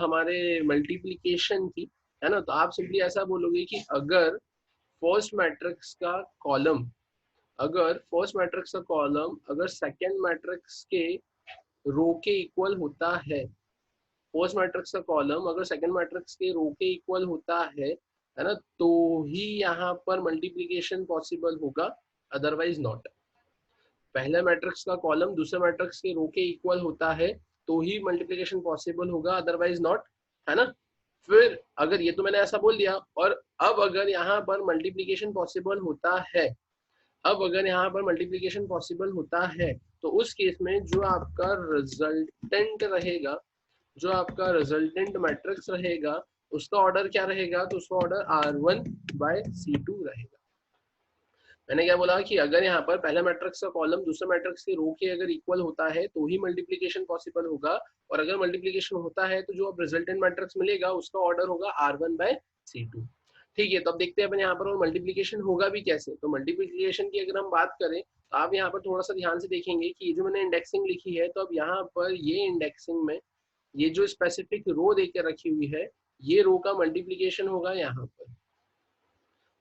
Speaker 1: हमारे मल्टीप्लीकेशन की, है ना, तो आप सिंपली ऐसा बोलोगे कि अगर फर्स्ट मैट्रिक्स का कॉलम, अगर फर्स्ट मैट्रिक्स का कॉलम अगर सेकेंड मैट्रिक्स के रो के इक्वल होता फर्स्ट मैट्रिक्स का कॉलम अगर सेकंड मैट्रिक्स के रो के इक्वल होता है ना, तो ही यहाँ पर मल्टीप्लिकेशन पॉसिबल होगा, अदरवाइज नॉट। पहले मैट्रिक्स का कॉलम दूसरे मैट्रिक्स के रो के इक्वल होता है तो ही मल्टीप्लिकेशन पॉसिबल होगा, अदरवाइज नॉट, है ना। फिर अगर ये तो मैंने ऐसा बोल दिया, और अब अगर यहाँ पर मल्टीप्लिकेशन पॉसिबल होता है, अब अगर यहाँ पर मल्टीप्लिकेशन पॉसिबल होता है, तो उस केस में जो आपका रिजल्टेंट रहेगा, जो आपका रिजल्टेंट मैट्रिक्स रहेगा, उसका ऑर्डर क्या रहेगा, तो उसका ऑर्डर R1/C2 रहेगा। मैंने क्या बोला कि अगर यहाँ पर पहला मैट्रिक्स का कॉलम दूसरे मैट्रिक्स के रो के अगर इक्वल होता है तो ही मल्टीप्लिकेशन पॉसिबल होगा, और अगर मल्टीप्लिकेशन होता है तो जो अब रिजल्टेंट मैट्रिक्स मिलेगा उसका ऑर्डर होगा R1/C2। ठीक है, तो अब देखते हैं अपन यहाँ पर और मल्टीप्लिकेशन होगा भी कैसे। तो मल्टीप्लिकेशन की अगर हम बात करें, तो आप यहाँ पर थोड़ा सा ध्यान से देखेंगे कि ये जो मैंने इंडेक्सिंग लिखी है, तो अब यहाँ पर ये इंडेक्सिंग में ये जो स्पेसिफिक रो देकर रखी हुई है, ये रो का मल्टीप्लिकेशन होगा यहाँ पर।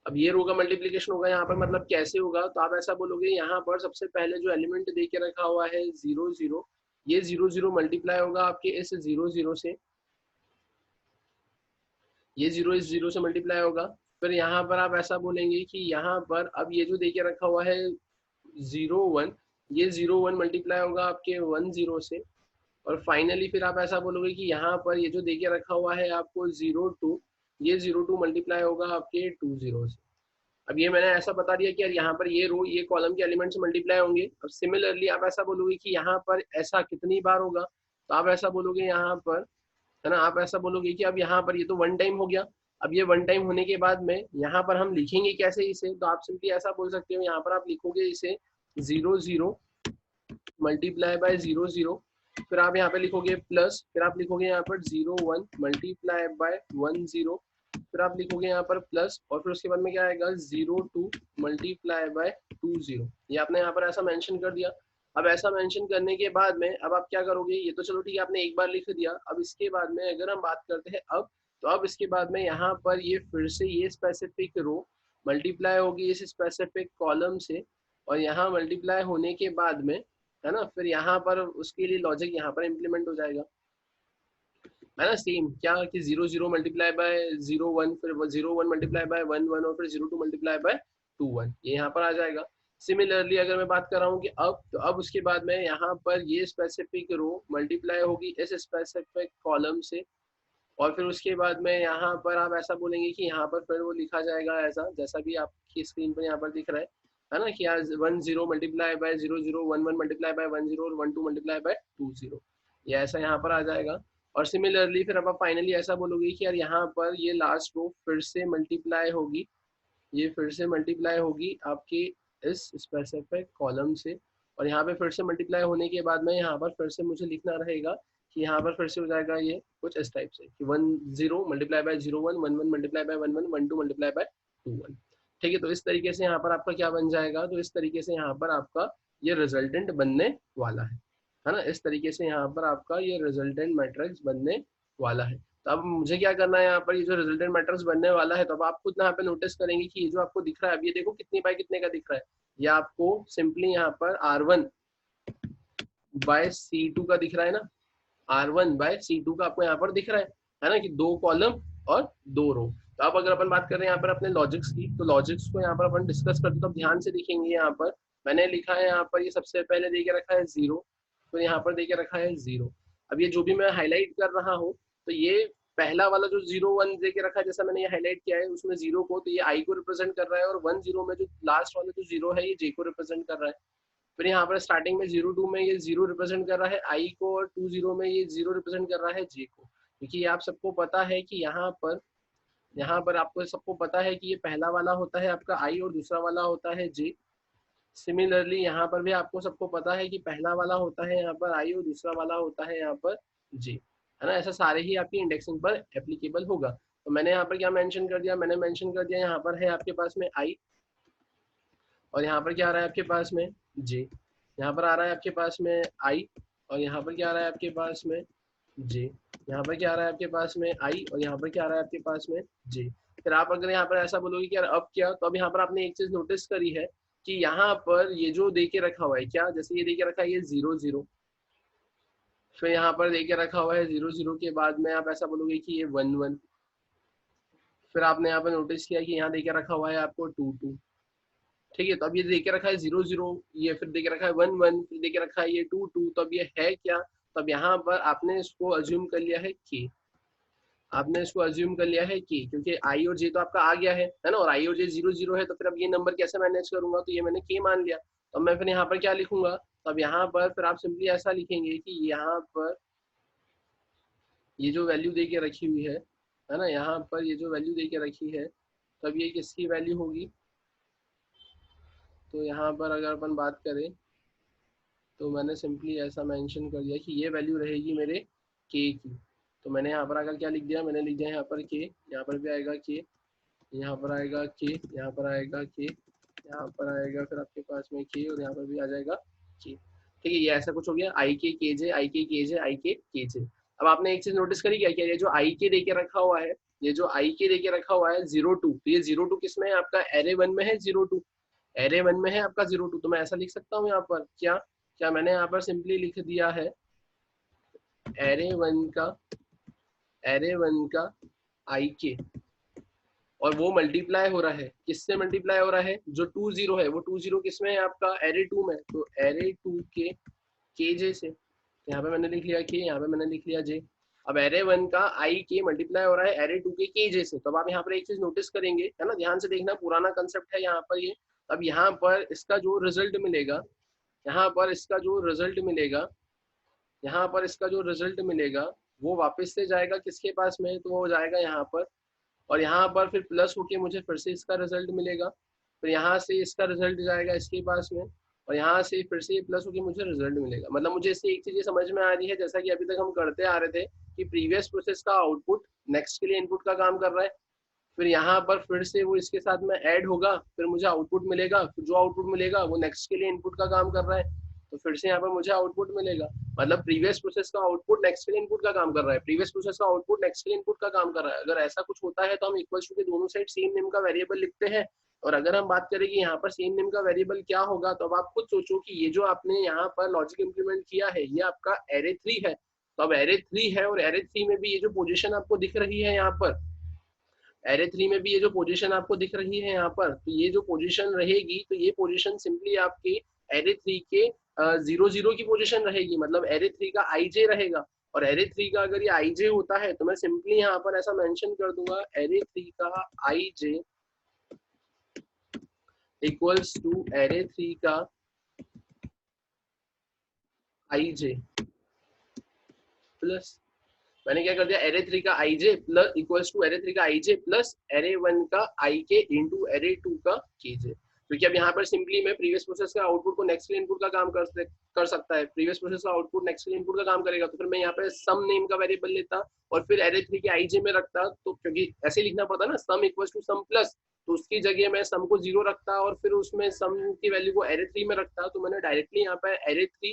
Speaker 1: अब ये रो का मल्टीप्लिकेशन होगा यहाँ पर, मतलब कैसे होगा, तो आप ऐसा बोलोगे यहाँ पर सबसे पहले जो एलिमेंट देके रखा हुआ है 0 0, ये 0 0 मल्टीप्लाई होगा आपके इस 0 0 से, ये 0 इस 0 से मल्टीप्लाई होगा। फिर यहाँ पर आप ऐसा बोलेंगे कि यहाँ पर अब ये जो देके रखा हुआ है 0 1, ये 0 1 मल्टीप्लाई होगा आपके 1 0 से, और फाइनली फिर आप ऐसा बोलोगे कि यहाँ पर ये जो देके रखा हुआ है आपको 0 2, ये 0 2 मल्टीप्लाई होगा आपके 2 0 से। अब ये मैंने ऐसा बता दिया कि यार यहाँ पर ये रो ये कॉलम के एलिमेंट से मल्टीप्लाई होंगे। अब सिमिलरली आप ऐसा बोलोगे कि यहाँ पर ऐसा कितनी बार होगा, तो आप ऐसा बोलोगे यहाँ पर, है ना, आप ऐसा बोलोगे कि अब यहाँ पर ये तो वन टाइम हो गया। अब ये वन टाइम होने के बाद में यहाँ पर हम लिखेंगे कैसे इसे, तो आप सिंपली ऐसा बोल सकते हो, यहाँ पर आप लिखोगे इसे 0 0 मल्टीप्लाई बाय 0 0, फिर आप यहाँ पे लिखोगे प्लस, फिर आप लिखोगे यहाँ पर 0 1 मल्टीप्लाई बाय 1 0, फिर आप लिखोगे यहाँ पर प्लस, और फिर उसके बाद में क्या आएगा 0 2 मल्टीप्लाई बाय 2 0। ये आपने यहाँ पर ऐसा मेंशन कर दिया। अब ऐसा मेंशन करने के बाद में अब आप क्या करोगे, ये तो चलो ठीक है आपने एक बार लिख दिया। अब इसके बाद में अगर हम बात करते हैं अब, तो अब इसके बाद में यहाँ पर ये फिर से ये स्पेसिफिक रो मल्टीप्लाई होगी इस स्पेसिफिक कॉलम से, और यहाँ मल्टीप्लाई होने के बाद में है ना, फिर यहाँ पर उसके लिए लॉजिक यहाँ पर इम्प्लीमेंट हो जाएगा, है ना। सेम क्या कि 0 0 मल्टीप्लाई बाय 0 1, फिर 0 1 मल्टीप्लाई बाय 1 1, और फिर 0 2 मल्टीप्लाई बाय 2 1, ये यहाँ पर आ जाएगा। सिमिलरली अगर मैं बात कर रहा हूँ कि अब, तो अब उसके बाद में यहाँ पर ये स्पेसिफिक रो मल्टीप्लाई होगी इस स्पेसिफिक कॉलम से, और फिर उसके बाद में यहाँ पर आप ऐसा बोलेंगे कि यहाँ पर फिर वो लिखा जाएगा ऐसा, जैसा भी आपकी स्क्रीन पर यहाँ पर दिख रहा है ना, कि आज 1 0 मल्टीप्लाई बाय 0 0 1 1 मल्टीप्लाई बाय 1 0 और 1 2 मल्टीप्लाई बाय 2 0, ये ऐसा यहाँ पर आ जाएगा। और सिमिलरली फिर अब आप फाइनली ऐसा बोलोगे कि यार यहाँ पर ये लास्ट रो फिर से मल्टीप्लाई होगी, ये फिर से मल्टीप्लाई होगी आपके इस स्पेसिफिक कॉलम से, और यहाँ पे फिर से मल्टीप्लाई होने के बाद में यहाँ पर फिर से मुझे लिखना रहेगा कि यहाँ पर फिर से हो जाएगा ये कुछ इस टाइप से कि 1 0 multiply by 0 1 1 1 multiply by 1 1 1 2 multiply by 2 1। ठीक है, तो इस तरीके से यहाँ पर आपका क्या बन जाएगा, तो इस तरीके से यहाँ पर आपका ये रिजल्टेंट बनने वाला है ना। इस तरीके से यहाँ पर आपका ये रिजल्टेंट मैट्रिक्स बनने वाला है। तो अब मुझे क्या करना है, यहाँ पर ये जो रिजल्टेंट मैट्रिक्स बनने वाला है, तो अब आप खुद यहाँ पे नोटिस करेंगे कि ये जो आपको दिख रहा है, अब ये देखो कितनी बाय कितने का दिख रहा है, ये आपको सिंपली यहाँ पर R1 बाय C2 का दिख रहा है ना, R1 बाय C2 का आपको यहाँ पर दिख रहा है ना, कि 2 कॉलम और 2 रो। तो अब अगर अपन बात कर रहे हैं यहाँ पर अपने लॉजिक्स की, तो लॉजिक्स को यहाँ पर अपन डिस्कस करते हैं, तो ध्यान से देखेंगे यहाँ पर मैंने लिखा है, यहाँ पर ये सबसे पहले दे के रखा है 0, तो यहाँ पर दे के रखा है 0। अब ये जो भी मैं हाईलाइट कर रहा हूँ, तो ये पहला वाला जो 0 1 दे के रखा है, जैसा मैंने ये हाईलाइट किया है उसमें 0 को, तो ये I को रिप्रेजेंट कर रहा है, और 1 0 में जो लास्ट वाला जो 0 है ये J को रिप्रेजेंट कर रहा है। फिर यहाँ पर स्टार्टिंग में 0 2 में ये 0 रिप्रेजेंट कर रहा है I को, और 2 0 में ये 0 रिप्रेजेंट कर रहा है J को, क्योंकि आप सबको पता है कि यहाँ पर आपको सबको पता है कि ये पहला वाला होता है आपका I और दूसरा वाला होता है J। सिमिलरली यहाँ पर भी आपको सबको पता है कि पहला वाला होता है यहाँ पर I और दूसरा वाला होता है यहाँ पर J, है ना। ऐसा सारे ही आपकी इंडेक्सिंग पर एप्लीकेबल होगा। तो मैंने यहाँ पर क्या मेंशन कर दिया, मैंने मेंशन कर दिया यहाँ पर है आपके पास में I, और यहाँ पर क्या आ रहा है आपके पास में J, यहाँ पर आ रहा है आपके पास में I, और यहाँ पर क्या आ रहा है आपके पास में J, यहाँ पर क्या आ रहा है आपके पास में I, और यहाँ पर क्या आ रहा है आपके पास में J। फिर आप अगर यहाँ पर ऐसा बोलोगे कि यार अब क्या, तो अब यहाँ पर आपने एक चीज नोटिस करी है कि यहाँ पर ये जो दे के रखा हुआ है, क्या जैसे ये दे के रखा है ये 0 0, फिर यहाँ पर दे के रखा हुआ है 0 0 के बाद में आप ऐसा बोलोगे कि ये 1 1, फिर आपने यहाँ पर नोटिस किया कि यहाँ दे के रखा हुआ है आपको 2 2। ठीक है, तो अब ये दे के रखा है 0 0, ये फिर दे के रखा है 1 1, फिर दे के रखा है ये 2 2, तो अब ये है क्या, तब यहाँ पर आपने इसको अज्यूम कर लिया है कि, आपने इसको अज्यूम कर लिया है कि क्योंकि I और J तो आपका आ गया है ना, और I और J 0 0 है, तो फिर अब ये नंबर कैसे मैनेज करूंगा, तो ये मैंने K मान लिया। तो मैं फिर यहाँ पर क्या लिखूंगा, तब यहाँ पर फिर आप सिंपली ऐसा लिखेंगे कि यहाँ पर ये जो वैल्यू दे के रखी हुई है ना, यहाँ पर ये जो वैल्यू दे के रखी है, तब ये किसकी वैल्यू होगी, तो यहाँ पर अगर अपन बात करें, तो मैंने सिंपली ऐसा मेंशन कर दिया कि ये वैल्यू रहेगी मेरे K की। तो मैंने यहाँ पर आकर क्या लिख दिया, मैंने लिख दिया यहाँ पर K, यहाँ पर भी आएगा K, यहाँ पर आएगा K, यहाँ पर आएगा K, यहाँ पर आएगा फिर आपके पास में K, और यहाँ पर भी आ जाएगा K। ठीक है, ये ऐसा कुछ हो गया IK KJ IK KJ IK KJ। अब आपने एक चीज नोटिस करी क्या, ये जो IK दे के रखा हुआ है, ये जो IK दे के रखा हुआ है 0 2, तो ये 0 2 किसमें है आपका, एरे 1 में है 0 2, एरे 1 में है आपका 0 2। तो मैं ऐसा लिख सकता हूँ यहाँ पर क्या, क्या मैंने यहाँ पर सिंपली लिख दिया है एरे 1 का IK, और वो मल्टीप्लाई हो रहा है, किससे मल्टीप्लाई हो रहा है, जो 2 0 है, वो 2 0 किसमें है आपका, एरे 2 में, तो एरे 2 के KJ से, यहाँ पे मैंने लिख लिया K, यहाँ पे मैंने लिख लिया J। अब एरे 1 का IK मल्टीप्लाई हो रहा है एरे 2 के KJ से। तो अब आप यहाँ पर एक चीज नोटिस करेंगे, है ना, ध्यान से देखना, पुराना कंसेप्ट है यहाँ पर ये। अब यहाँ पर इसका जो रिजल्ट मिलेगा, यहाँ पर इसका जो रिजल्ट मिलेगा, यहाँ पर इसका जो रिजल्ट मिलेगा, वो वापस से जाएगा किसके पास में, तो वो हो जाएगा यहाँ पर, और यहाँ पर फिर प्लस होके मुझे फिर से इसका रिजल्ट मिलेगा, फिर यहाँ से इसका रिजल्ट जाएगा इसके पास में, और यहाँ से फिर से ये प्लस होकर मुझे रिजल्ट मिलेगा। मतलब मुझे इससे एक चीज ये समझ में आ रही है, जैसा कि अभी तक हम करते आ रहे थे कि प्रीवियस प्रोसेस का आउटपुट नेक्स्ट के लिए इनपुट का काम कर रहा है, फिर यहाँ पर फिर से वो इसके साथ में ऐड होगा, फिर मुझे आउटपुट मिलेगा, फिर जो आउटपुट मिलेगा वो नेक्स्ट के लिए इनपुट का काम कर रहा है, तो फिर से यहाँ पर मुझे आउटपुट मिलेगा। मतलब प्रीवियस प्रोसेस का आउटपुट नेक्स्ट के लिए इनपुट का काम कर रहा है, प्रीवियस प्रोसेस का आउटपुट नेक्स्ट के लिए इनपुट का काम कर रहा है। अगर ऐसा कुछ होता है तो हम इक्वल टू के दोनों साइड सेम नेम का वेरिएबल लिखते हैं। और अगर हम बात करें कि यहाँ पर सेम नेम का वेरिएबल क्या होगा, तो अब आप खुद सोचो कि ये जो आपने यहाँ पर लॉजिक इंप्लीमेंट किया है ये आपका एरे 3 है। तो अब एरे 3 है और एरे 3 में भी ये जो पोजीशन आपको दिख रही है यहाँ पर, एरे 3 में भी ये जो पोजीशन आपको दिख रही है यहाँ पर, तो ये जो पोजीशन रहेगी तो ये पोजीशन सिंपली आपकी एरे 3 के 0 0 की पोजीशन रहेगी। मतलब एरे 3 का आई जे रहेगा। और एरे 3 का अगर ये आई जे होता है तो मैं सिंपली यहाँ पर ऐसा मेंशन कर दूंगा, एरे 3 का आई जे इक्वल्स टू एरे 3 का आई जे प्लस, मैंने क्या कर दिया, एरे 3 का आई J plus equals to array 3 का आई जे प्लस एरे 1 का आई के इंटू एरे 2 का के जे। क्योंकि अब यहाँ पर सिंपली मैं प्रीवियस प्रोसेस का आउटपुट को नेक्स्ट इनपुट का काम कर सकता है, प्रीवियस प्रोसेस का आउटपुट नेक्स्ट इनपुट का काम करेगा, तो फिर मैं यहाँ पे सम नेम का वेरिएबल लेता और फिर एरे 3 के आई जे में रखता। तो क्योंकि ऐसे लिखना पड़ता ना, sum equals to sum plus, तो उसकी जगह मैं सम को 0 रखता और फिर उसमें सम की वैल्यू को एरे 3 में रखता। तो मैंने डायरेक्टली यहाँ पे एरे 3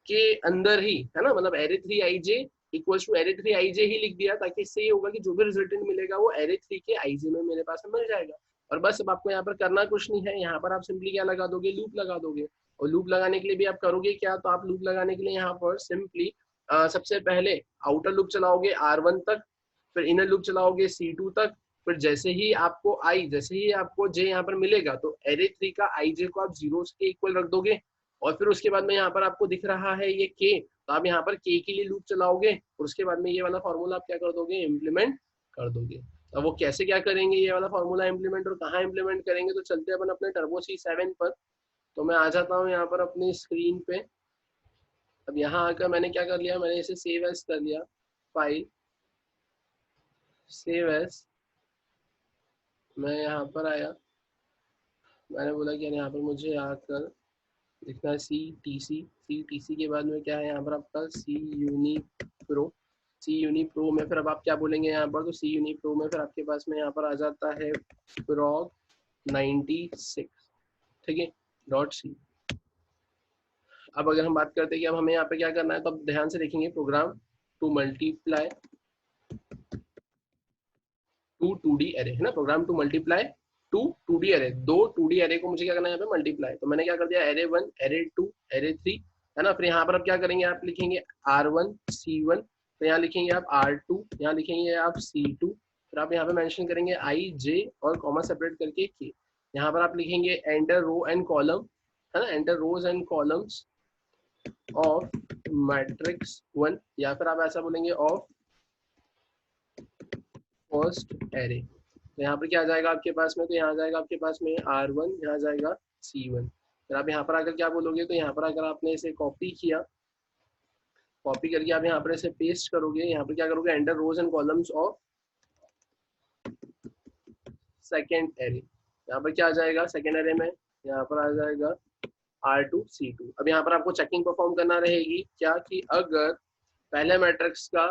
Speaker 1: के अंदर ही, है ना, मतलब array 3 i J equals to array 3 i j ही लिख दिया, ताकि इससे ये होगा कि जो भी रिजल्टेंट मिलेगा वो एरे 3 के आई जे में मेरे पास मिल जाएगा। और बस अब आपको यहाँ पर करना कुछ नहीं है, यहाँ पर आप सिंपली क्या लगा दोगे, लूप लगा दोगे। और लूप लगाने के लिए भी आप करोगे क्या, तो आप लूप लगाने के लिए यहाँ पर सिंपली सबसे पहले आउटर लूप चलाओगे R1 तक, फिर इनर लूप चलाओगे C2 तक, फिर जैसे ही आपको J यहाँ पर मिलेगा तो एरे 3 का आई जे को आप 0 के इक्वल रख दोगे। और फिर उसके बाद में यहाँ पर आपको दिख रहा है ये के, तो आप यहाँ पर के के लिए लूप चलाओगे और उसके बाद में ये वाला फॉर्मूला आप क्या कर दोगे, इम्प्लीमेंट कर दोगे। अब वो कैसे क्या करेंगे ये वाला फॉर्मूला इम्प्लीमेंट और कहाँ इम्प्लीमेंट करेंगे, तो चलते हैं अपन अपने टर्बो C7 पर। तो मैं आ जाता हूँ यहाँ पर अपनी स्क्रीन पे। अब यहाँ आकर मैंने क्या कर लिया, मैंने इसे सेव एज कर लिया, फाइल सेव एज। मैं यहाँ पर आया, मैंने बोला कि यहाँ पर मुझे आकर लिखना है CTC के बाद में क्या है यहाँ पर आपका CUniPro। CUniPro में फिर अब आप क्या बोलेंगे यहाँ पर, तो CUniPro में फिर आपके पास में यहाँ पर आ जाता है prog 96, ठीक है, .c। अब अगर हम बात करते हैं कि अब हमें यहाँ पे क्या करना है, तो अब ध्यान से देखेंगे, program to multiply two 2D array, है ना, program to multiply two 2D array, दो 2D एरे को मुझे क्या करना है यहाँ पे, मल्टीप्लाई। तो मैंने क्या कर दिया, एरे 1 एरे 2 एरे 3, है ना। फिर यहाँ पर आप क्या करेंगे, आप लिखेंगे R1 C1, तो यहाँ लिखेंगे आप R2, यहाँ लिखेंगे आप C2, फिर आप यहाँ पे मेंशन करेंगे I J और कॉमा सेपरेट करके K। यहाँ पर आप लिखेंगे एंटर रो एंड कॉलम, है ना, enter rows and columns of matrix 1, या फिर आप ऐसा बोलेंगे ऑफ फर्स्ट एरे। तो यहाँ पर क्या आ जाएगा आपके पास में, तो यहाँ आ जाएगा आपके पास में R1, यहाँ जाएगा C1। फिर आप यहाँ पर आकर क्या बोलोगे, तो यहाँ पर अगर आपने इसे कॉपी किया, कॉपी करके आप यहाँ पर इसे पेस्ट करोगे, यहाँ पर क्या करोगे, enter rows and columns of second array. यहाँ पर क्या आ जाएगा, सेकेंड एरे में यहाँ पर आ जाएगा R2 C2। अब यहाँ पर आपको चेकिंग परफॉर्म करना रहेगी क्या, कि अगर पहले मैट्रिक्स का,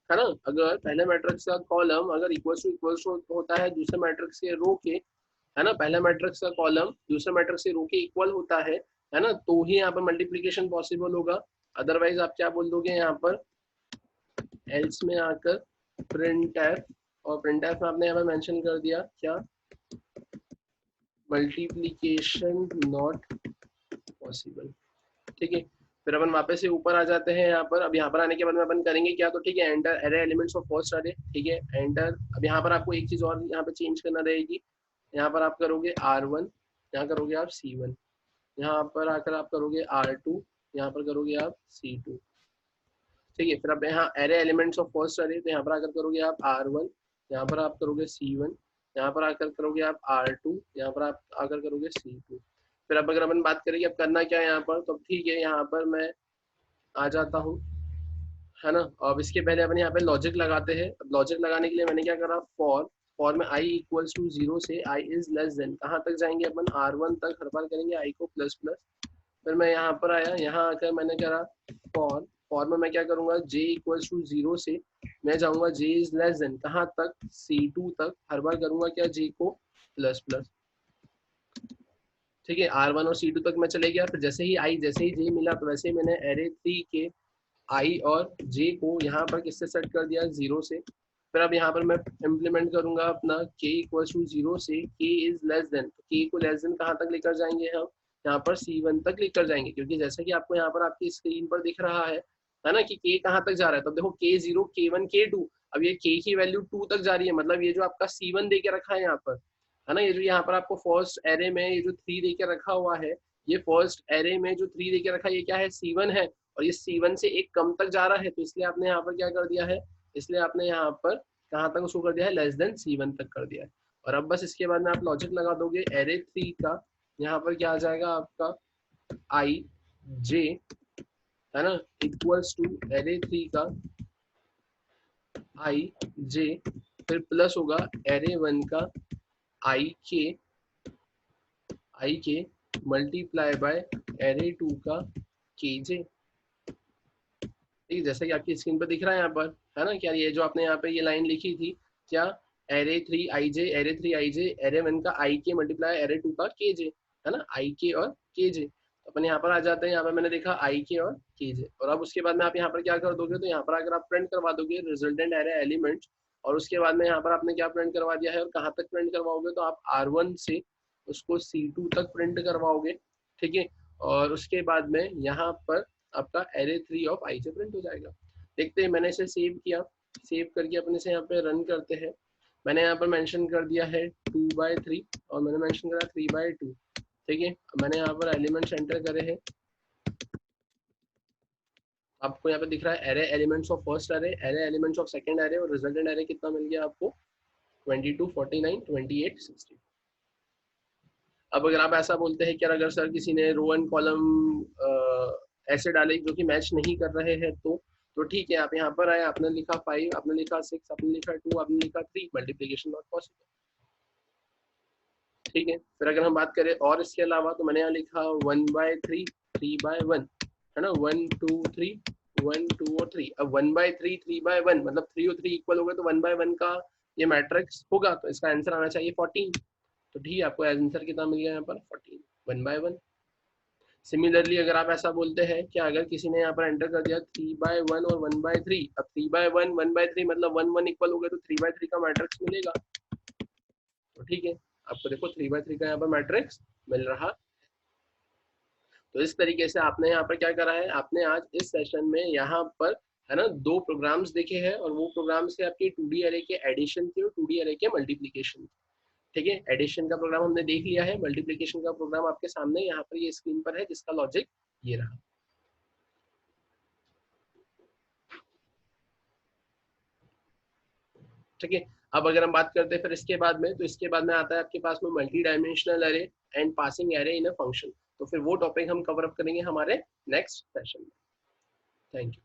Speaker 1: है ना, अगर पहले मैट्रिक्स का कॉलम अगर इक्वल्स होता है दूसरे मैट्रिक्स के रो के, है ना, पहले मैट्रिक्स का कॉलम दूसरे मैट्रिक्स के रो के इक्वल होता है ना, तो ही यहाँ पर मल्टीप्लिकेशन पॉसिबल होगा। अदरवाइज आप क्या बोल दोगे यहाँ पर, एल्स में आकर प्रिंटफ, और प्रिंटफ में आपने यहाँ पर मेंशन कर दिया क्या, मल्टीप्लिकेशन नॉट पॉसिबल, ठीक है। फिर अपन वापस से ऊपर आ जाते हैं यहाँ पर। अब यहाँ पर आने के बाद में अपन करेंगे क्या, तो ठीक है, enter array elements of first array, ठीक है, एंटर। अब यहाँ पर आपको एक चीज और यहाँ पे चेंज करना रहेगी, यहाँ पर आप करोगे R1, यहाँ करोगे आप C1, यहाँ पर आकर आप करोगे R2, यहाँ पर करोगे आप C2, ठीक है। फिर अब यहाँ array elements of first array, तो यहाँ पर आकर करोगे आप R1, यहाँ पर आप करोगे C1, यहाँ पर आकर करोगे आप R2, यहाँ पर आप आकर करोगे C2। फिर अब अगर अपन बात करें कि अब करना क्या है यहाँ पर, तो ठीक है, यहाँ पर मैं आ जाता हूँ, है ना। अब इसके पहले अपन यहाँ पे लॉजिक लगाते हैं। अब लॉजिक लगाने के लिए मैंने क्या करा, फॉर में I इक्वल्स टू 0 से I इज लेस देन, कहाँ तक जाएंगे अपन, R1 तक, हर बार करेंगे I को प्लस प्लस, फिर मैं यहाँ पर आया, यहाँ आकर मैंने करा फॉर में मैं क्या करूंगा, j इक्वल्स टू 0 से मैं जाऊंगा j इज लेस देन कहाँ तक, C2 तक। हर बार करूंगा क्या, j को प्लस प्लस, ठीक है। R1 और C2 तक मैं चले गया। फिर जैसे ही j मिला तो वैसे ही मैंने एरे 3 के I और j को यहाँ पर किससे सेट कर दिया, 0 से। फिर अब यहाँ पर मैं इम्प्लीमेंट करूंगा अपना k इक्वल्स टू 0 से k is less then, k को लेस देन कहाँ तक लेकर जाएंगे हम, यहाँ पर C1 तक लेकर जाएंगे, क्योंकि जैसा कि आपको यहाँ पर आपकी स्क्रीन पर दिख रहा है ना, कि k कहाँ तक जा रहा है। तो देखो K0 K1 K2, अब ये k की वैल्यू 2 तक जा रही है, मतलब ये जो आपका C1 दे के रखा है यहाँ पर, है ना, ये जो यहाँ पर आपको फर्स्ट एरे में ये जो 3 दे के रखा हुआ है, ये फर्स्ट एरे में जो 3 दे के रखा है ये क्या है, C1 है। और ये C1 से एक कम तक जा रहा है, तो इसलिए आपने यहाँ पर क्या कर दिया है, इसलिए आपने यहाँ पर कहाँ तक उसको कर दिया है, लेस देन C1 तक कर दिया है। और अब बस इसके बाद में आप लॉजिक लगा दोगे, एरे 3 का यहाँ पर क्या आ जाएगा आपका I J, है ना, इक्वल्स टू एरे 3 का I J, फिर प्लस होगा एरे 1 का I K multiply by array 2 का K J। ठीक, जैसा कि आपकी स्क्रीन पर दिख रहा है यहाँ पर, है ना, क्या ये जो आपने यहाँ पे ये लाइन लिखी थी, क्या एरे 3 I J एरे 1 का I K मल्टीप्लाई एरे 2 का K J, है ना, I K और K J। तो अपन यहाँ पर आ जाते हैं, यहाँ पर मैंने देखा I K और K J। और अब उसके बाद में आप यहाँ पर क्या कर दोगे, तो यहाँ पर अगर आप प्रिंट करवा दोगे रिजल्टेंट एरे एलिमेंट, और उसके बाद में यहाँ पर आपने क्या प्रिंट करवा दिया है और कहाँ तक प्रिंट करवाओगे, तो आप R1 से उसको C2 तक प्रिंट करवाओगे, ठीक है। और उसके बाद में यहाँ पर आपका एरे 3 ऑफ I से प्रिंट हो जाएगा। देखते हैं, मैंने इसे सेव किया, सेव करके अपने से यहाँ पे रन करते हैं। मैंने यहाँ पर मेंशन कर दिया है 2/3 और मैंने मेंशन करा 3/2, ठीक है। मैंने यहाँ पर एलिमेंट्स एंटर करे हैं, आपको यहाँ पे दिख रहा है array elements of first array, array elements of second array, और रिजल्टेंट एरे कितना मिल गया आपको, 22, 49, 28, 60। अब अगर आप ऐसा बोलते हैं कि अगर सर किसी ने रो एंड कॉलम ऐसे डाले जो कि मैच नहीं कर रहे हैं, तो ठीक है, आप यहाँ पर आए, आपने लिखा 5, आपने लिखा 6, आपने लिखा 2, आपने लिखा 3, मल्टीप्लिकेशन नॉट पॉसिबल, ठीक है। फिर अगर हम बात करें और इसके अलावा, तो मैंने यहाँ लिखा 1/3 3/1, है ना, 1 2 3 1 2 और 3। अब 1/3 3/1 मतलब 3 और 3 इक्वल हो गए, तो 1/1 का ये मैट्रिक्स होगा, तो इसका आंसर आना चाहिए 14। तो ठीक है, आपको आंसर कितना मिल गया यहाँ पर, 14, 1/1। सिमिलरली अगर आप ऐसा बोलते हैं कि अगर किसी ने यहाँ पर एंटर कर दिया 3/1 और 1/3, अब 3/1 1/3 मतलब 1 1 इक्वल हो गए, तो 3/3 का मैट्रिक्स मिलेगा। तो ठीक है, आपको देखो 3/3 का यहाँ पर मैट्रिक्स मिल रहा। तो इस तरीके से आपने यहाँ पर क्या करा है, आपने आज इस सेशन में यहाँ पर, है ना, 2 प्रोग्राम्स देखे हैं, और वो प्रोग्राम्स है आपके 2D अरे के एडिशन के और 2D अरे के मल्टीप्लिकेशन। ठीक है, एडिशन का प्रोग्राम हमने देख लिया है, मल्टीप्लिकेशन का प्रोग्राम आपके सामने यहाँ पर ये स्क्रीन पर है, जिसका लॉजिक ये रहा। ठीक है, अब अगर हम बात करते हैं फिर इसके बाद में, तो इसके बाद में आता है आपके पास में मल्टी डायमेंशनल अरे एंड पासिंग अरे इन अ फंक्शन। तो फिर वो टॉपिक हम कवर अप करेंगे हमारे नेक्स्ट सेशन में। Thank you.